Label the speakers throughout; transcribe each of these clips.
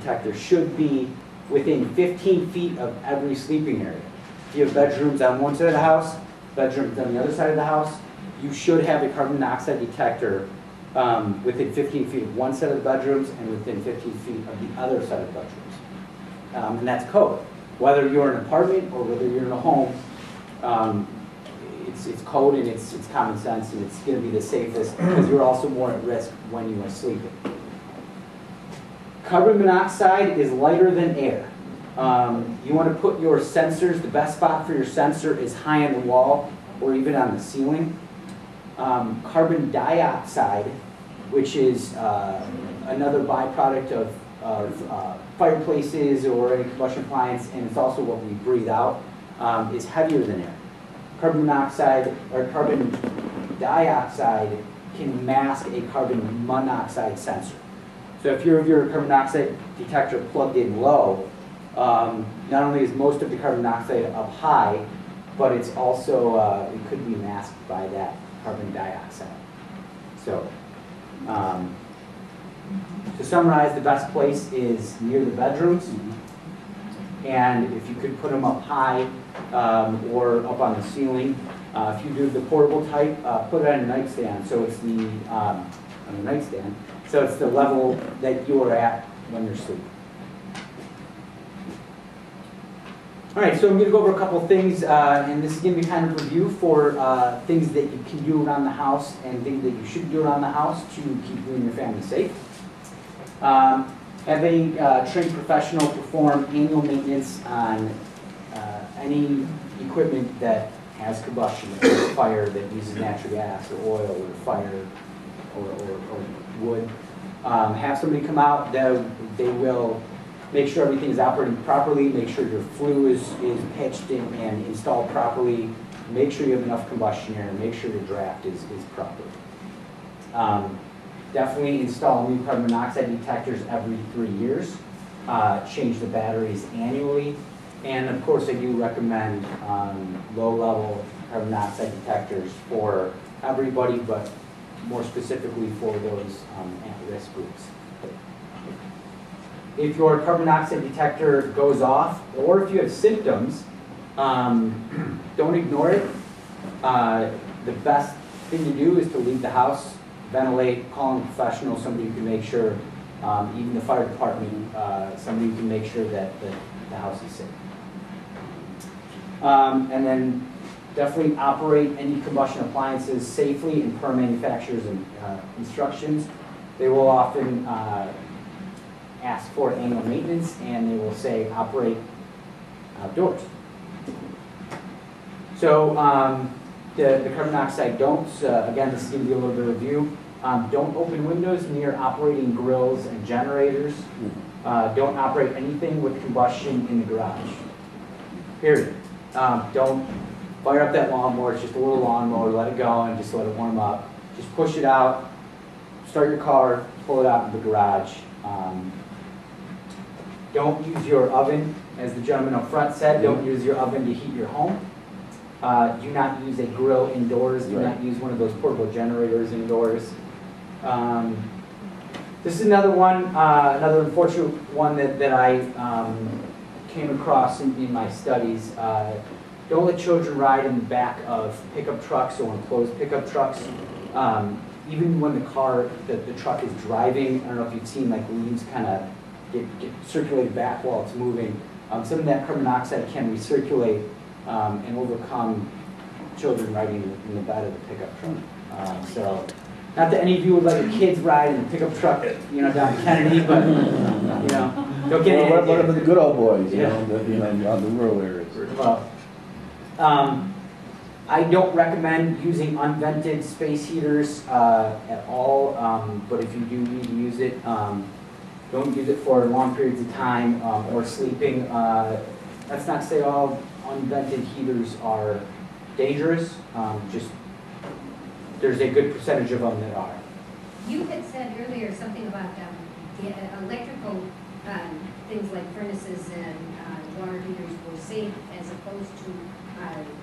Speaker 1: detector should be within 15 feet of every sleeping area. If you have bedrooms on one side of the house, bedrooms on the other side of the house, you should have a carbon monoxide detector within 15 feet of one set of the bedrooms and within 15 feet of the other side of the bedrooms. And that's code. Whether you're in an apartment or whether you're in a home, it's code and it's common sense, and it's going to be the safest because you're also more at risk when you are sleeping. Carbon monoxide is lighter than air. You want to put your sensors, the best spot for your sensor is high on the wall or even on the ceiling. Carbon dioxide, which is another byproduct of fireplaces or any combustion appliance, and it's also what we breathe out, is heavier than air. Carbon monoxide or carbon dioxide can mask a carbon monoxide sensor. So if you have your carbon monoxide detector plugged in low, not only is most of the carbon monoxide up high, but it's also, it could be masked by that carbon dioxide. So, to summarize, the best place is near the bedrooms, and if you could put them up high or up on the ceiling. If you do the portable type, put it on your nightstand, so it's the, on the nightstand, so it's the level that you are at when you're sleeping. All right, so I'm going to go over a couple things, and this is going to be kind of a review for things that you can do around the house and things that you should do around the house to keep you and your family safe. Have a trained professional perform annual maintenance on any equipment that has combustion, or fire that uses natural gas or oil or fire or wood. Have somebody come out. They will make sure everything is operating properly, make sure your flue is pitched and installed properly, make sure you have enough combustion air, and make sure your draft is proper. Definitely install new carbon monoxide detectors every 3 years. Change the batteries annually. And of course, I do recommend low-level carbon monoxide detectors for everybody, but more specifically for those at-risk groups. If your carbon monoxide detector goes off, or if you have symptoms, don't ignore it. The best thing to do is to leave the house, ventilate, call in a professional, somebody who can make sure, even the fire department, somebody who can make sure that the house is safe. And then definitely operate any combustion appliances safely and per manufacturer's instructions. They will often ask for annual maintenance, and they will say operate outdoors. So the carbon monoxide don'ts, again, this is going to be a little bit of review. Don't open windows near operating grills and generators. Don't operate anything with combustion in the garage. Period. Don't fire up that lawnmower. It's just a little lawnmower. Let it go and just let it warm up. Just push it out. Start your car. Pull it out in the garage. Don't use your oven, as the gentleman up front said. Don't use your oven to heat your home. Do not use a grill indoors. Do not use one of those portable generators indoors. This is another one, another unfortunate one that I came across in my studies. Don't let children ride in the back of pickup trucks or enclosed pickup trucks. Even when the truck is driving, I don't know if you've seen like leaves kind of get circulated back while it's moving. Some of that carbon monoxide can recirculate and overcome children riding in the bed of the pickup truck. So, not that any of you would let your kids ride in the pickup truck, down Kennedy, but don't get
Speaker 2: what about the good old boys,
Speaker 1: yeah.
Speaker 2: on the rural areas?
Speaker 1: Well, I don't recommend using unvented space heaters at all, but if you do need to use it, don't use it for long periods of time or sleeping. That's not to say all unvented heaters are dangerous. Just there's a good percentage of them that are.
Speaker 3: You had said earlier something about the electrical things like furnaces and water heaters were safe as opposed to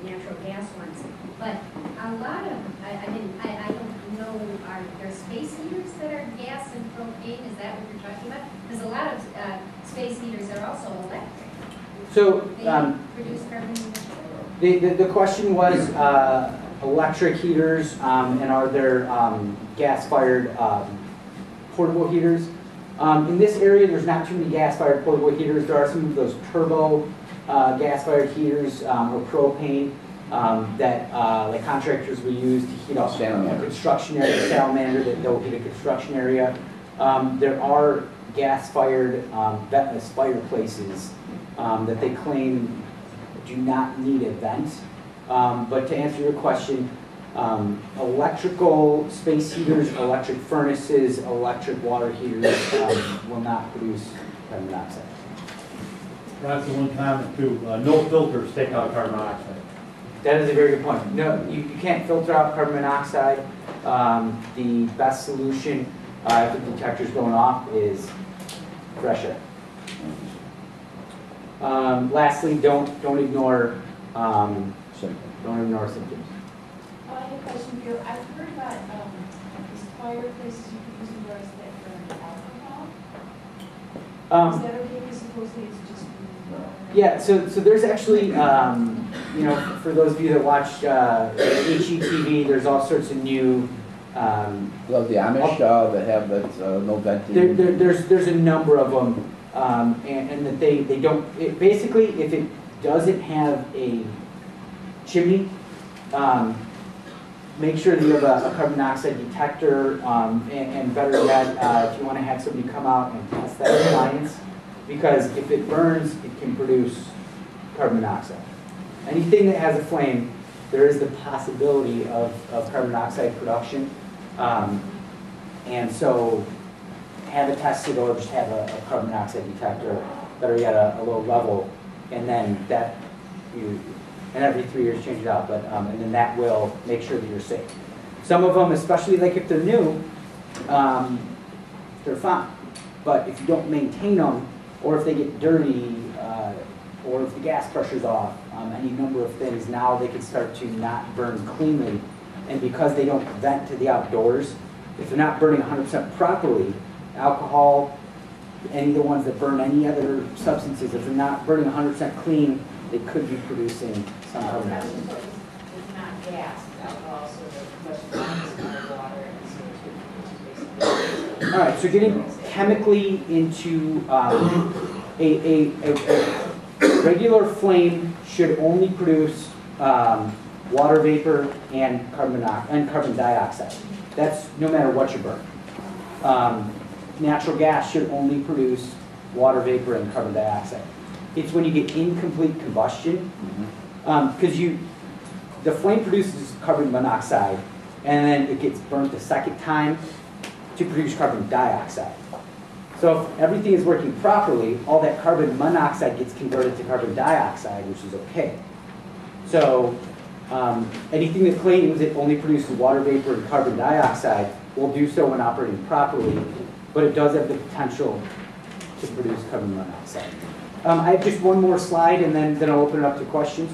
Speaker 3: natural gas ones. But a lot of, I don't know, are there space heaters that are gas and propane? Is that what you're talking about? There's a lot of space heaters that are also electric.
Speaker 1: So
Speaker 3: They produce carbon emissions.
Speaker 1: the question was electric heaters and are there gas-fired portable heaters? In this area, there's not too many gas-fired portable heaters. There are some of those turbo gas-fired heaters or propane that like contractors will use to heat up a construction area, salamander that they'll heat a construction area. There are gas-fired ventless fireplaces that they claim do not need a vent. But to answer your question, electrical space heaters, electric furnaces, electric water heaters will not produce carbon monoxide.
Speaker 4: That's the one comment too. No filters take out carbon monoxide.
Speaker 1: That is a very good point. No, you can't filter out carbon monoxide. The best solution if the detector's going off is fresh air. Lastly, don't ignore symptoms.
Speaker 5: I have a question for you. I've heard about these fireplaces you can use indoors that burn alcohol. Is that okay? Because supposedly it's just.
Speaker 1: Yeah, so there's actually, you know, for those of you that watch HGTV, there's all sorts of new.
Speaker 2: Love the Amish that have that no venting.
Speaker 1: There's a number of them, and that they don't. Basically, if it doesn't have a chimney, make sure that you have a carbon monoxide detector, and better yet, if you want to have somebody come out and test that appliance, because if it burns, it can produce carbon monoxide. Anything that has a flame, there is the possibility of carbon monoxide production, and so have it tested or just have a carbon monoxide detector, better yet a low level, and then that and every 3 years change it out, but and then that will make sure that you're safe. Some of them, especially like if they're new, they're fine, but if you don't maintain them, or if they get dirty, or if the gas pressure's off, any number of things, now they can start to not burn cleanly, and because they don't vent to the outdoors, if they're not burning 100% properly, alcohol, any of the ones that burn any other substances, if they're not burning 100% clean, they could be producing some carbon monoxide.
Speaker 5: It's not gas, it's alcohol, so the combustion is water and CO2.
Speaker 1: All right, so getting chemically into a regular flame should only produce water vapor and carbon dioxide. That's no matter what you burn. Natural gas should only produce water vapor and carbon dioxide. It's when you get incomplete combustion, because the flame produces carbon monoxide, and then it gets burnt the second time to produce carbon dioxide. So if everything is working properly, all that carbon monoxide gets converted to carbon dioxide, which is okay. So anything that claims it only produces water vapor and carbon dioxide will do so when operating properly, but it does have the potential to produce carbon monoxide. I have just one more slide, and then I'll open it up to questions.